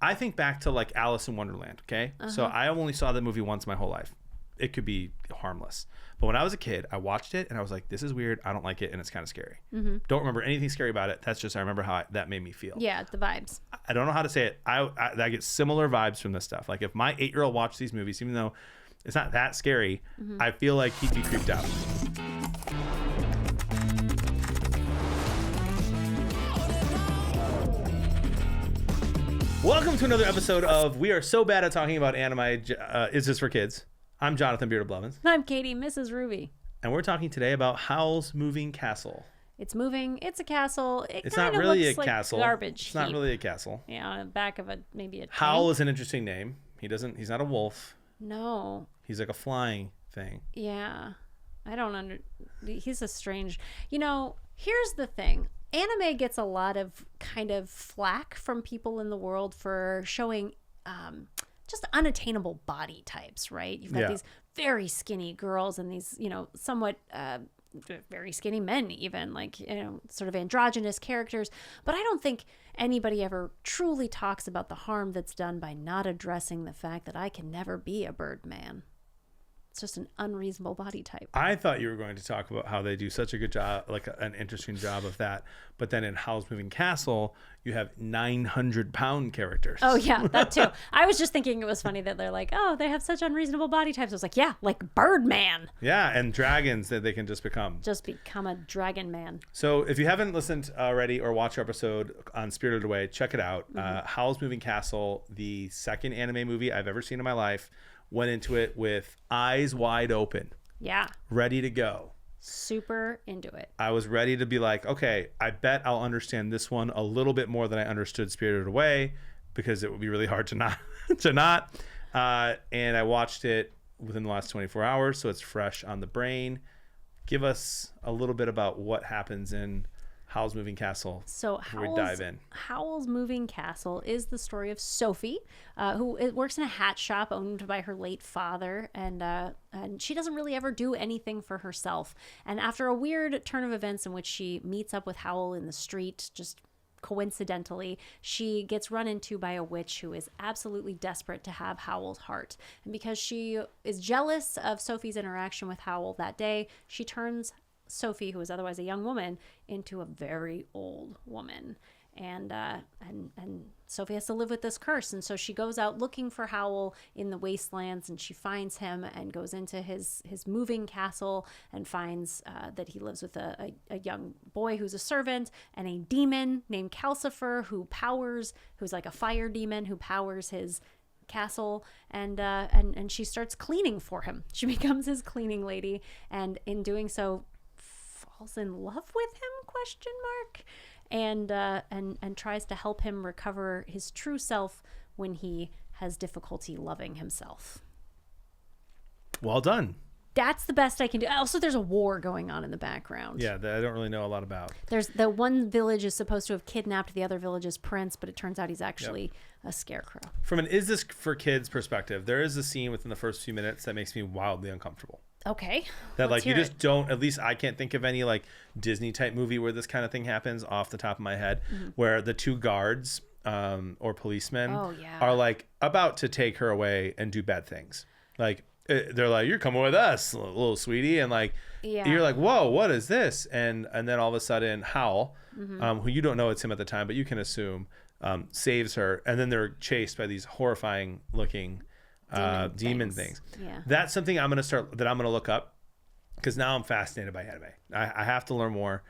I think back to like Alice in Wonderland. Okay. So I only saw that movie once my whole life. It could be harmless. But when I was a kid, I watched it and I was like, this is weird. I don't like it. And it's kind of scary. Don't remember anything scary about it. That's just, I remember how that made me feel. Yeah, the vibes. I don't know how to say it. I get similar vibes from this stuff. Like if my 8-year-old watched these movies, even though it's not that scary, I feel like he'd be creeped out. Welcome to another episode of We Are So Bad at Talking About Anime. Is This for Kids? I'm Jonathan Beard of Blevins. I'm Katie, Mrs. Ruby. And we're talking today about Howl's Moving Castle. It's moving. It's a castle. It's not really a like castle. Garbage. It's not really a castle. Yeah, on the back of maybe a tank. Howl is an interesting name. He's not a wolf. No. He's like a flying thing. Yeah. He's a strange. Here's the thing. Anime gets a lot of kind of flack from people in the world for showing just unattainable body types, right? You've got these very skinny girls and these, somewhat very skinny men even, like, sort of androgynous characters. But I don't think anybody ever truly talks about the harm that's done by not addressing the fact that I can never be a bird man. It's just an unreasonable body type. I thought you were going to talk about how they do such a good job, like an interesting job of that. But then in Howl's Moving Castle, you have 900-pound characters. Oh, yeah, that too. I was just thinking it was funny that they're like, oh, they have such unreasonable body types. I was like, yeah, like Birdman. Yeah, and dragons that they can just become. Just become a dragon man. So if you haven't listened already or watched our episode on Spirited Away, check it out. Howl's Moving Castle, the second anime movie I've ever seen in my life. Went into it with eyes wide open. Yeah. Ready to go. Super into it. I was ready to be like, okay, I bet I'll understand this one a little bit more than I understood Spirited Away, because it would be really hard to not. And I watched it within the last 24 hours, so it's fresh on the brain. Give us a little bit about what happens in Howl's Moving Castle. So we dive in. Howl's Moving Castle is the story of Sophie, who works in a hat shop owned by her late father, and she doesn't really ever do anything for herself. And after a weird turn of events in which she meets up with Howl in the street, just coincidentally, she gets run into by a witch who is absolutely desperate to have Howl's heart. And because she is jealous of Sophie's interaction with Howl that day, she turns Sophie, who is otherwise a young woman, into a very old woman, and Sophie has to live with this curse. And so she goes out looking for Howl in the wastelands, and she finds him and goes into his moving castle and finds that he lives with a young boy who's a servant and a demon named Calcifer who's like a fire demon who powers his castle, and she starts cleaning for him. She becomes his cleaning lady, and in doing so falls in love with him, and tries to help him recover his true self when he has difficulty loving himself. Well done. That's the best I can do. Also, there's a war going on in the background. Yeah, that I don't really know a lot about. There's the one village is supposed to have kidnapped the other village's prince, but it turns out he's actually a scarecrow. From an Is This for Kids perspective, there is a scene within the first few minutes that makes me wildly uncomfortable. Okay. That like you just don't, at least I can't think of any like Disney type movie where this kind of thing happens off the top of my head, where the two guards or policemen are like about to take her away and do bad things. Like they're like, you're coming with us, little sweetie. And like, you're like, whoa, what is this? And then all of a sudden Howl, who you don't know it's him at the time, but you can assume, saves her. And then they're chased by these horrifying looking demon things. Yeah. That's something I'm going to look up, because now I'm fascinated by anime. I have to learn more,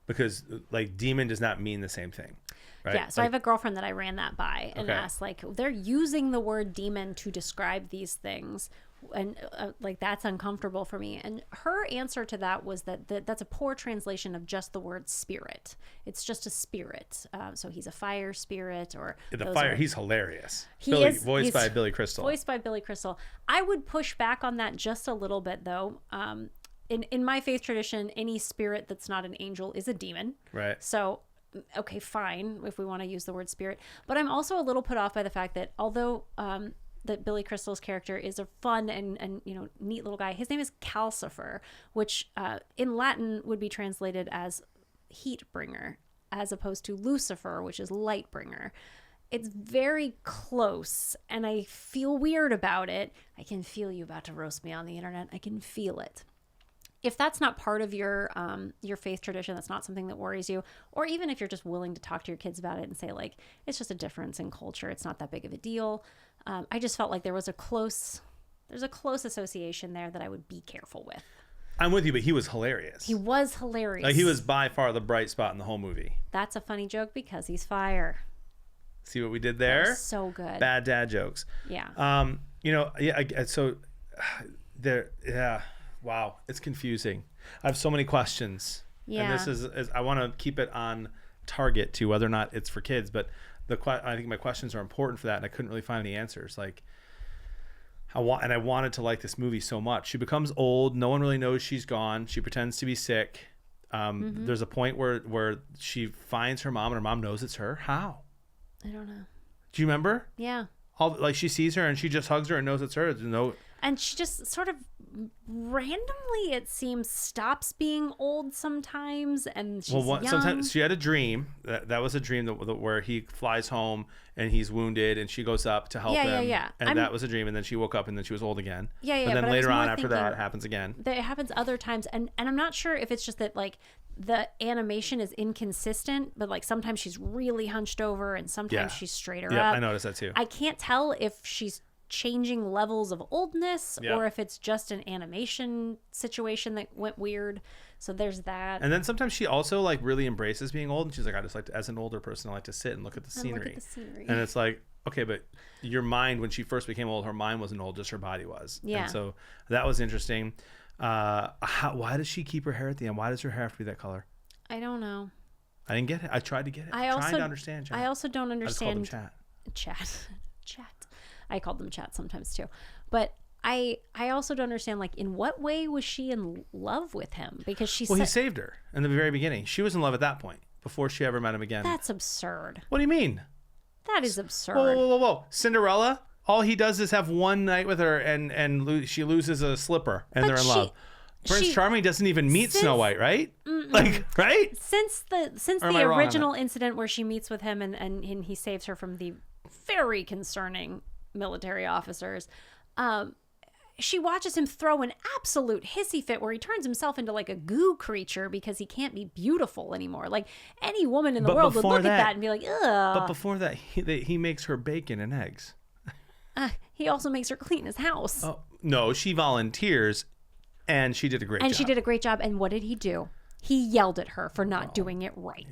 because like demon does not mean the same thing. Right? Yeah, so I have a girlfriend that I ran that by and asked, like, they're using the word demon to describe these things, and like that's uncomfortable for me. And her answer to that was that's a poor translation of just the word spirit. It's just a spirit. So he's a fire spirit, or he's hilarious. He's voiced by Billy Crystal. Voiced by Billy Crystal. I would push back on that just a little bit, though. In my faith tradition, any spirit that's not an angel is a demon. Right. So okay, fine, if we want to use the word spirit. But I'm also a little put off by the fact that although that Billy Crystal's character is a fun and neat little guy, his name is Calcifer, which in Latin would be translated as heat bringer, as opposed to Lucifer, which is light bringer. it's very close, and I feel weird about it. I can feel you about to roast me on the internet. I can feel it. If that's not part of your faith tradition, that's not something that worries you, or even if you're just willing to talk to your kids about it and say, like, it's just a difference in culture, it's not that big of a deal. I just felt like there's a close association there that I would be careful with. I'm with you, but he was hilarious. He was hilarious. Like, he was by far the bright spot in the whole movie. That's a funny joke because he's fire. See what we did there? That was so good. Bad dad jokes. Yeah. So there, yeah. Wow, it's confusing. I have so many questions. Yeah. And this is I want to keep it on target to whether or not it's for kids, but I think my questions are important for that, and I couldn't really find any answers. Like, I wanted to like this movie so much. She becomes old. No one really knows she's gone. She pretends to be sick. There's a point where she finds her mom, and her mom knows it's her. How? I don't know. Do you remember? Yeah. Like, she sees her and she just hugs her and knows it's her. And she just sort of randomly, it seems, stops being old sometimes, and she's young. Sometimes she had a dream. That was a dream where he flies home and he's wounded, and she goes up to help him. Yeah. And that was a dream, and then she woke up, and then she was old again. Yeah. And then later on after that, it happens again. That it happens other times, and I'm not sure if it's just that, like, the animation is inconsistent, but, like, sometimes she's really hunched over, and sometimes she's straighter up. Yeah, I noticed that too. I can't tell if she's changing levels of oldness or if it's just an animation situation that went weird. So there's that. And then sometimes she also, like, really embraces being old, and she's like, I just like to, as an older person, I like to sit and look at the scenery. And it's like, okay, but your mind, when she first became old, her mind wasn't old, just her body was. Yeah. And so that was interesting. Why does she keep her hair at the end? Why does her hair have to be that color? I don't know. I didn't get it. I tried to get it. Trying to understand. Chat. I also don't understand. I just called them Chat. I called them chat sometimes too. But I also don't understand, like, in what way was she in love with him? Because he saved her in the very beginning. She was in love at that point before she ever met him again. That's absurd. What do you mean? That is absurd. Whoa. Cinderella, all he does is have one night with her, and she loses a slipper, and they're in love. Prince Charming doesn't even meet Snow White, right? Like, right? Since the original incident where she meets with him and he saves her from the very concerning military officers, she watches him throw an absolute hissy fit where he turns himself into, like, a goo creature because he can't be beautiful anymore. Like, any woman in the world would look at that and be like, ugh. But before that, he makes her bacon and eggs. He also makes her clean his house. Oh, no, she volunteers, and she did a great job. And she did a great job. And what did he do? He yelled at her for not doing it right.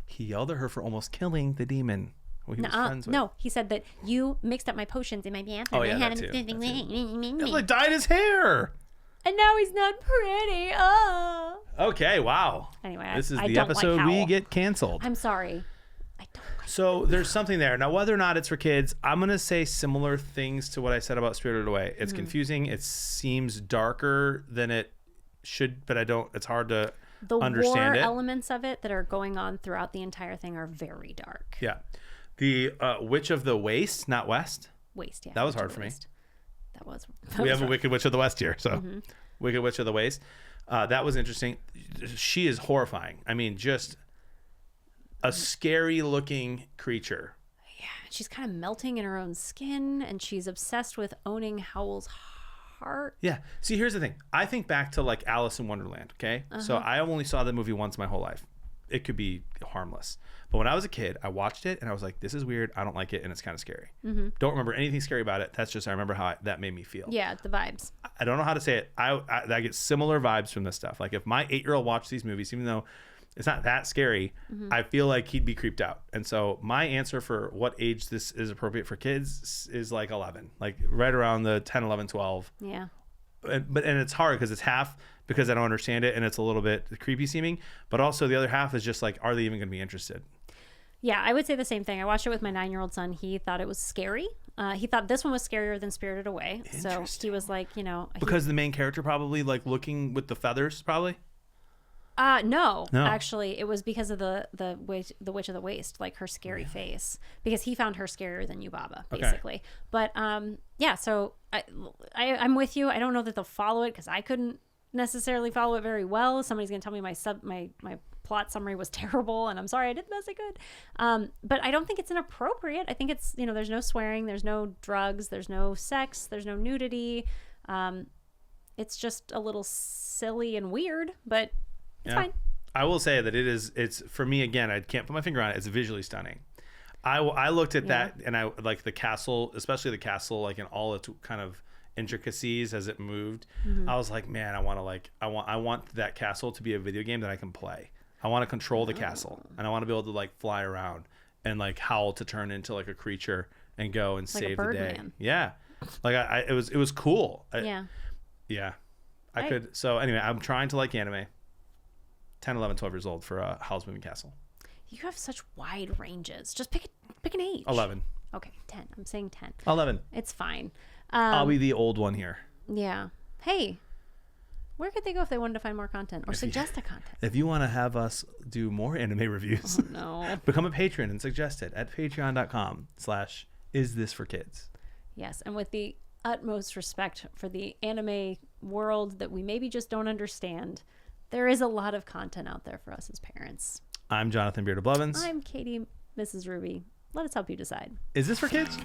He yelled at her for almost killing the demon who he was friends with. No, he said that you mixed up my potions in my bathroom. Oh, yeah, that too. It like dyed his hair. And now he's not pretty. Oh. Okay, wow. Anyway, this is the episode we get canceled. I'm sorry. I don't like So there's something there. Now, whether or not it's for kids, I'm going to say similar things to what I said about Spirited Away. It's confusing. It seems darker than it should, but it's hard to understand it. The war elements of it that are going on throughout the entire thing are very dark. Yeah. The Witch of the Waste, not West. Waste, yeah. That was hard for me. We have a Wicked Witch of the West here, so Wicked Witch of the Waste. That was interesting. She is horrifying. I mean, just a scary looking creature. Yeah, she's kind of melting in her own skin, and she's obsessed with owning Howl's heart. Yeah. See, here's the thing. I think back to, like, Alice in Wonderland, okay? So I only saw the movie once my whole life. It could be harmless. But when I was a kid, I watched it and I was like, this is weird. I don't like it. And it's kind of scary. Don't remember anything scary about it. That's just, I remember how that made me feel. Yeah, the vibes. I don't know how to say it. I get similar vibes from this stuff. Like, if my 8-year-old watched these movies, even though it's not that scary, I feel like he'd be creeped out. And so my answer for what age this is appropriate for kids is like 11, like right around the 10, 11, 12. Yeah. And it's hard because it's half because I don't understand it and it's a little bit creepy seeming, but also the other half is just like, are they even going to be interested? Yeah, I would say the same thing. I watched it with my 9-year-old son. He thought it was scary. He thought this one was scarier than Spirited Away. So he was like, because the main character probably, like, looking with the feathers probably? No, actually, it was because of the Witch of the Waste, like her scary face, because he found her scarier than Yubaba, basically. Okay. But yeah, so I'm with you. I don't know that they'll follow it because I couldn't necessarily follow it very well. Somebody's gonna tell me my plot summary was terrible, and I'm sorry I did the best I could. But I don't think it's inappropriate. I think it's, there's no swearing, there's no drugs, there's no sex, there's no nudity. It's just a little silly and weird, but it's fine. I will say that it's for me, again, I can't put my finger on it. It's visually stunning. I looked at that, and I like the castle, especially the castle, like in all its kind of intricacies as it moved. I was like, man, I want that castle to be a video game that I can play. I want to control the castle, and I want to be able to like fly around and like Howl to turn into like a creature and go and save the day. Yeah, like it was cool. I could. So anyway, I'm trying to like anime. 10, 11, 12 years old for Howl's Moving Castle. You have such wide ranges. Just pick an age. 11. Okay, 10. I'm saying 10. 11. It's fine. I'll be the old one here. Yeah. Hey, where could they go if they wanted to find more content or suggest a content? If you want to have us do more anime reviews, become a patron and suggest it at patreon.com/isthisforkids. Yes, and with the utmost respect for the anime world that we maybe just don't understand, there is a lot of content out there for us as parents. I'm Jonathan Beard of Blevins. I'm Katie, Mrs. Ruby. Let us help you decide. Is this for kids?